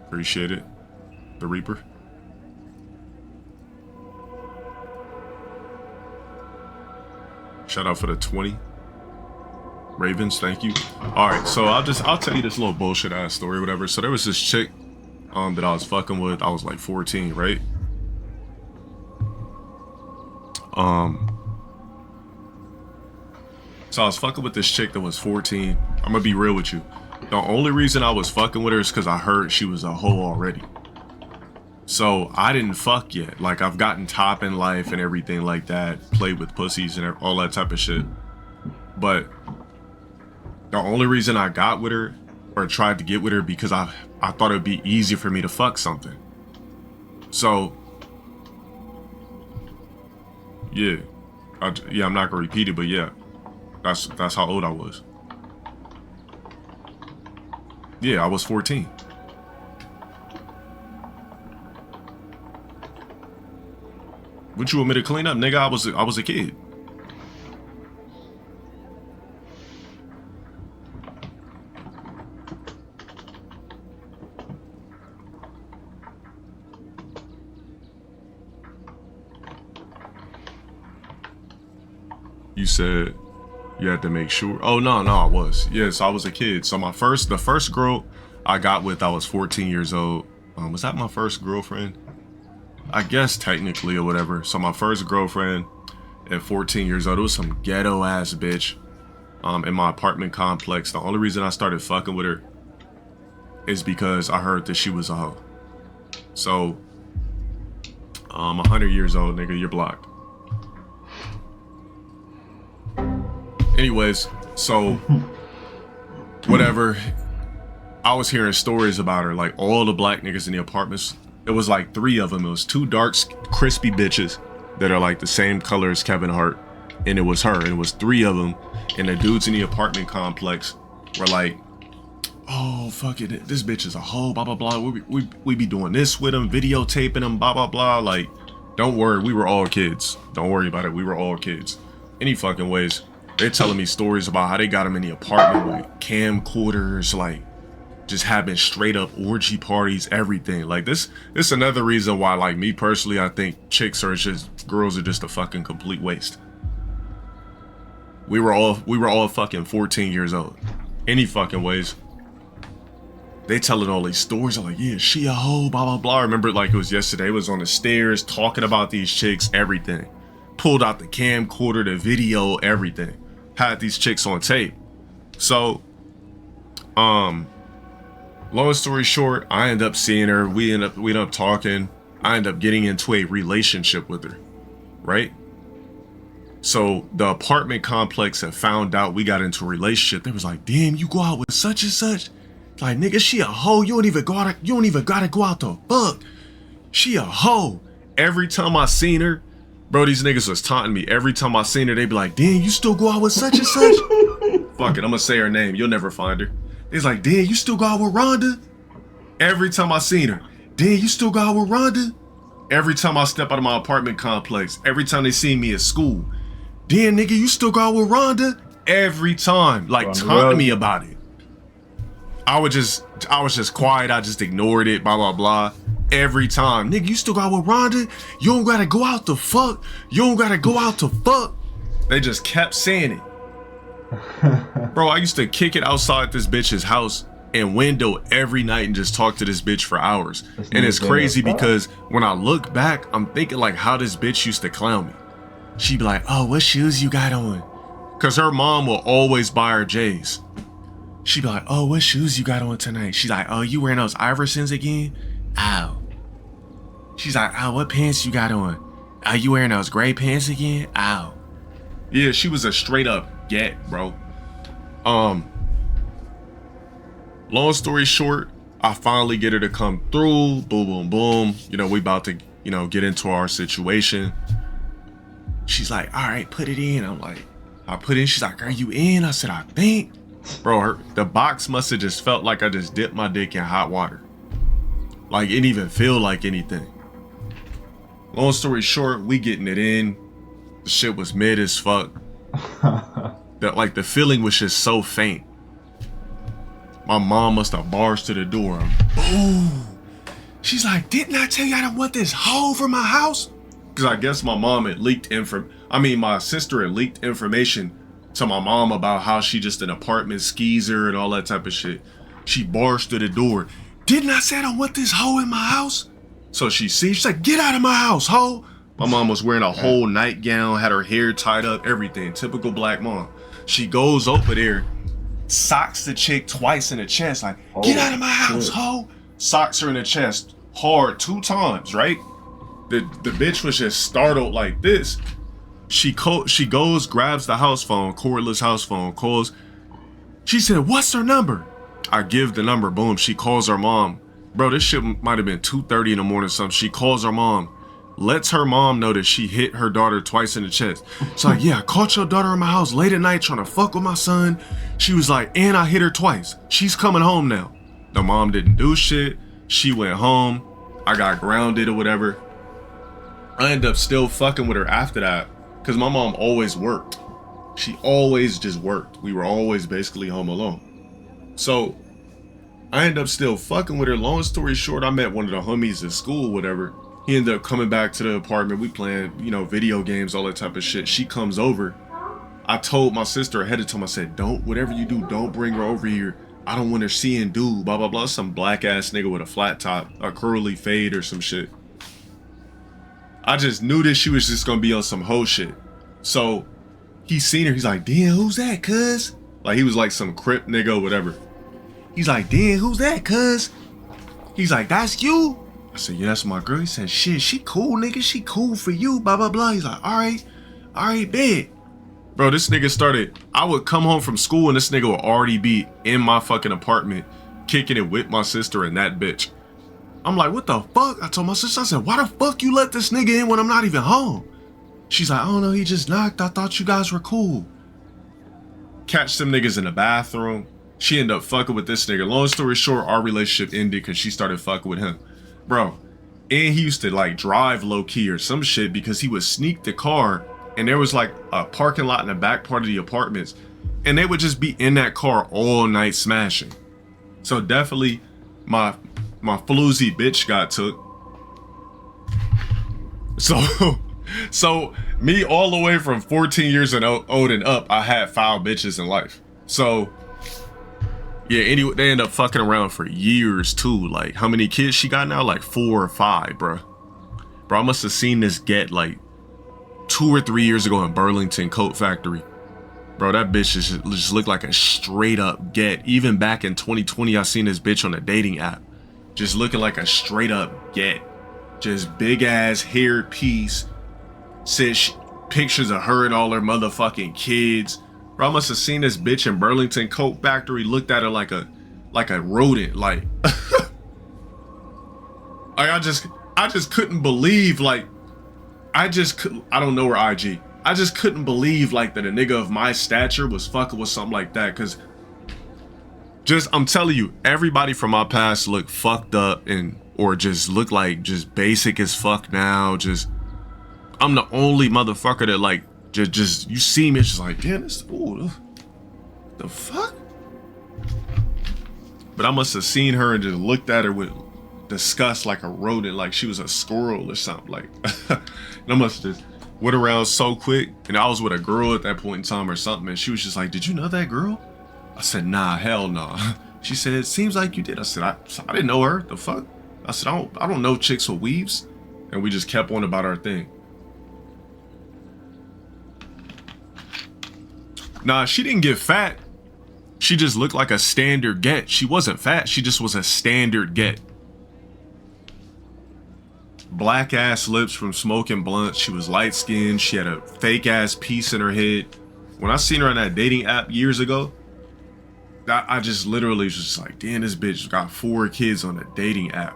Appreciate it. The Reaper. Shout out for the 20. Ravens, thank you. Alright, so I'll tell you this little bullshit ass story or whatever. So there was this chick that I was fucking with. I was like 14, right? So I was fucking with this chick that was 14. I'm gonna be real with you. The only reason I was fucking with her is because I heard she was a hoe already. So I didn't fuck yet. Like, I've gotten top in life and everything like that. Played with pussies and all that type of shit. But the only reason I got with her or tried to get with her because I thought it'd be easier for me to fuck something. So yeah, I'm not gonna repeat it, but yeah, that's how old I was. Yeah, I was 14. What you want me to clean up, nigga? I was a kid. You said you had to make sure. Oh no, I was. Yes, I was a kid. So the first girl I got with, I was 14 years old. Was that my first girlfriend? I guess technically or whatever. So my first girlfriend at 14 years old, it was some ghetto ass bitch in my apartment complex. The only reason I started fucking with her is because I heard that she was a hoe. So 100 years old, nigga, you're blocked. Anyways, so whatever, I was hearing stories about her, like all the black niggas in the apartments. It was like 3 of them. It was 2 dark, crispy bitches that are like the same color as Kevin Hart, and it was her. And it was 3 of them, and the dudes in the apartment complex were like, "Oh fuck it, this bitch is a hoe, blah blah blah. We be doing this with them, videotaping them, blah blah blah." Like, don't worry, we were all kids. Don't worry about it. We were all kids. Any fucking ways. They're telling me stories about how they got them in the apartment, like camcorders, like just having straight up orgy parties, everything. Like this another reason why, like, me personally, I think girls are just a fucking complete waste. We were all fucking 14 years old. Any fucking ways. They telling all these stories. I'm like, yeah, she a hoe, blah blah blah. I remember like it was yesterday. It was on the stairs talking about these chicks, everything. Pulled out the camcorder, the video, everything. Had these chicks on tape. So, long story short, I end up seeing her. We end up talking. I end up getting into a relationship with her, right? So the apartment complex had found out we got into a relationship. They was like, "Damn, you go out with such and such." Like, nigga, she a hoe. You don't even gotta go out to fuck. She a hoe. Every time I seen her, bro, these niggas was taunting me. Every time I seen her, they be like, "Damn, you still go out with such and such?" Fuck it, I'm gonna say her name. You'll never find her. It's like, "Damn, you still go out with Rhonda?" Every time I seen her, "Damn, you still go out with Rhonda?" Every time I step out of my apartment complex, every time they see me at school, "Damn, nigga, you still go out with Rhonda?" Every time, like, taunting me about it. I was just quiet. I just ignored it, blah, blah, blah. Every time, "Nigga, you still go out with Rhonda? You don't gotta go out to fuck. You don't gotta go out to fuck." They just kept saying it. Bro, I used to kick it outside this bitch's house and window every night and just talk to this bitch for hours. And it's crazy because when I look back, I'm thinking like how this bitch used to clown me. She'd be like, "Oh, what shoes you got on?" Cause her mom will always buy her J's. She'd be like, "Oh, what shoes you got on tonight?" She's like, "Oh, you wearing those Iversons again? Ow." She's like, "Oh, what pants you got on? Are you wearing those gray pants again? Ow." Yeah, she was a straight up get, bro. Long story short, I finally get her to come through. Boom, boom, boom. You know, we about to, get into our situation. She's like, "All right, put it in." I'm like, I put in. She's like, "Are you in?" I said, "I think." Bro, the box must have just felt like I just dipped my dick in hot water. Like, it didn't even feel like anything. Long story short, we getting it in. The shit was mid as fuck. The feeling was just so faint. My mom must have barged to the door. Boom. She's like, didn't I tell you I don't want this hoe from my house? Because I guess my mom had leaked my sister had leaked information to my mom about how she just an apartment skeezer and all that type of shit. She barged to the door. Didn't I say I don't want this hoe in my house? So she's like, get out of my house, hoe. My mom was wearing a whole nightgown, had her hair tied up, everything. Typical black mom. She goes over there, socks the chick twice in the chest, like, get out of my house, hoe. Socks her in the chest hard 2 times, right? The bitch was just startled like this. She goes, grabs the house phone, cordless house phone, calls. She said, what's her number? I give the number, boom. She calls her mom. Bro, this shit might have been 2:30 in the morning or something. She calls her mom, lets her mom know that she hit her daughter twice in the chest. It's like, yeah, I caught your daughter in my house late at night trying to fuck with my son. She was like, and I hit her twice. She's coming home now. The mom didn't do shit. She went home. I got grounded or whatever. I ended up still fucking with her after that because my mom always worked. She always just worked. We were always basically home alone. So I ended up still fucking with her. Long story short, I met one of the homies at school, whatever. He ended up coming back to the apartment. We playing, video games, all that type of shit. She comes over. I told my sister ahead of time, I said, whatever you do, don't bring her over here. I don't want her seeing dude, blah, blah, blah. Some black ass nigga with a flat top, a curly fade or some shit. I just knew that she was just gonna be on some hoe shit. So he seen her, he's like, damn, who's that, cuz? Like he was like some crip nigga or whatever. He's like, damn, who's that, cuz? He's like, that's you? I said, yeah, that's my girl. He said, shit, she cool, nigga. She cool for you, blah, blah, blah. He's like, all right, bet. Bro, this nigga started, I would come home from school and this nigga would already be in my fucking apartment, kicking it with my sister and that bitch. I'm like, what the fuck? I told my sister, I said, why the fuck you let this nigga in when I'm not even home? She's like, I don't know, he just knocked. I thought you guys were cool. Catch them niggas in the bathroom. She ended up fucking with this nigga. Long story short, our relationship ended because she started fucking with him. Bro, and he used to like drive low key or some shit because he would sneak the car and there was like a parking lot in the back part of the apartments and they would just be in that car all night smashing. So definitely my floozy bitch got took. So me all the way from 14 years and old and up, I had foul bitches in life. So yeah, anyway, they end up fucking around for years too. Like how many kids she got now? Like 4 or 5, bro. Bro, I must have seen this get like 2 or 3 years ago in Burlington Coat Factory. Bro, that bitch just looked like a straight up get. Even back in 2020, I seen this bitch on a dating app. Just looking like a straight up get. Just big ass hair piece. Said pictures of her and all her motherfucking kids. Bro, I must have seen this bitch in Burlington Coat Factory, looked at her like a rodent. Like I just couldn't believe, like I don't know her IG. I just couldn't believe like that a nigga of my stature was fucking with something like that. Cause I'm telling you, everybody from my past look fucked up or just look like just basic as fuck now. I'm the only motherfucker that like just you see me, it's just like, damn, this, ooh, the fuck? But I must have seen her and just looked at her with disgust like a rodent, like she was a squirrel or something. Like, and I must have just went around so quick. And I was with a girl at that point in time or something, and she was just like, did you know that girl? I said, nah, hell no. She said, it seems like you did. I said, I didn't know her. The fuck? I said, I don't know chicks with weaves. And we just kept on about our thing. Nah, she didn't get fat. She just looked like a standard get. She wasn't fat. She just was a standard get. Black ass lips from smoking blunts. She was light skinned. She had a fake ass piece in her head. When I seen her on that dating app years ago, I just literally was just like, damn, this bitch got 4 kids on a dating app.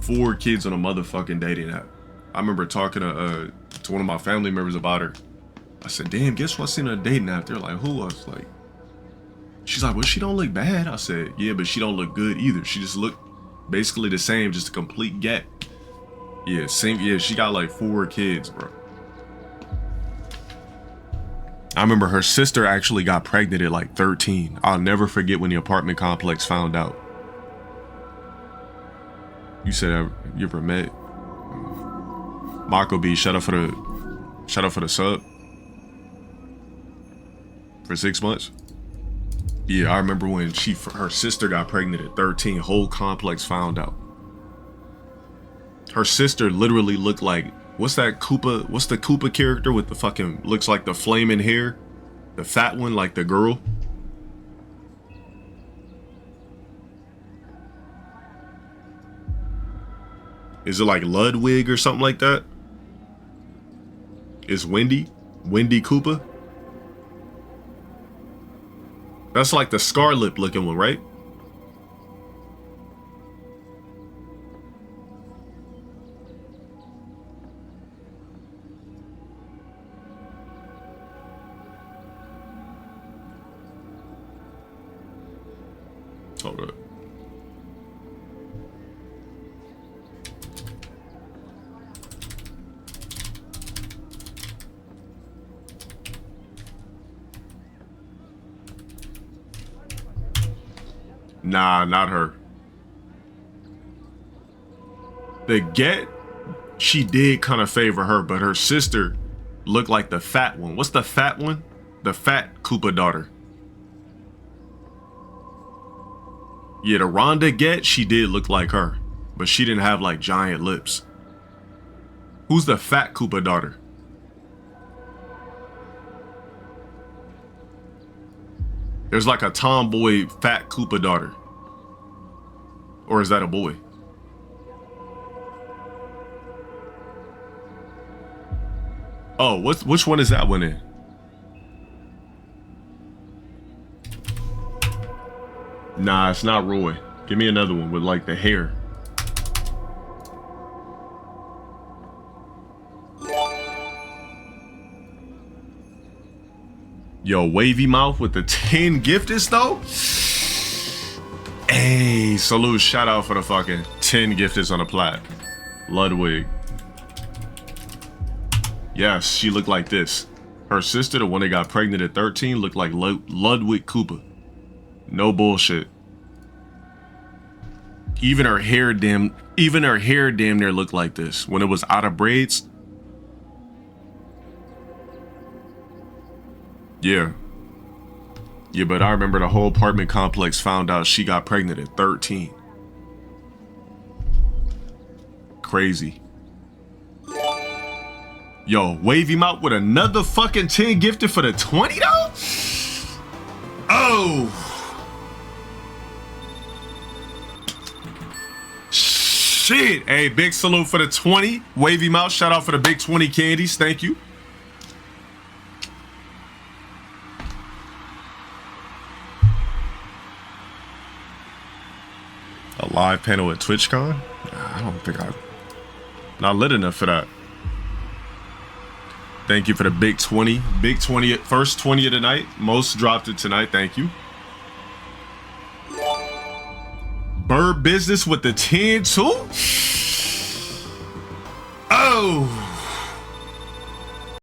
4 kids on a motherfucking dating app. I remember talking to one of my family members about her. I said, damn, guess what I seen on a dating app? They're like, who? I was like, she's like, well, she don't look bad. I said, yeah, but she don't look good either. She just looked basically the same, just a complete get. Yeah, same. Yeah, she got like 4 kids, bro. I remember her sister actually got pregnant at like 13. I'll never forget when the apartment complex found out. You said you ever met Marco B? Shout out for the sub for 6 months. Yeah, I remember when her sister got pregnant at 13. Whole complex found out. Her sister literally looked like, what's that Koopa? What's the Koopa character with the fucking, looks like the flaming hair? The fat one, like the girl? Is it like Ludwig or something like that? Is Wendy Koopa? That's like the Scarlet looking one, right? Hold up. Nah, not her. The Get, she did kind of favor her, but her sister looked like the fat one. What's the fat one? The fat Koopa daughter. Yeah, the Rhonda Get, she did look like her, but she didn't have like giant lips. Who's the fat Koopa daughter? There's like a tomboy fat Koopa daughter. Or is that a boy? Oh, which one is that one in? Nah, it's not Roy. Give me another one with like the hair. Yo, wavy mouth with the 10 gifteds though? Hey, salute, shout out for the fucking 10 gifteds on the plat. Ludwig. Yes, she looked like this. Her sister, the one that got pregnant at 13, looked like Ludwig Koopa. No bullshit. Even her hair damn near looked like this. When it was out of braids. Yeah. Yeah, but I remember the whole apartment complex found out she got pregnant at 13. Crazy. Yo, wavy mouth with another fucking 10 gifted for the 20 though? Oh. Shit. Hey, big salute for the 20. Wavy mouth, shout out for the big 20 candies. Thank you. A live panel at TwitchCon? I don't think I'm not lit enough for that. Thank you for the big 20. Big 20, first 20 of the night. Most dropped it tonight. Thank you. Bird business with the 10 too? Oh.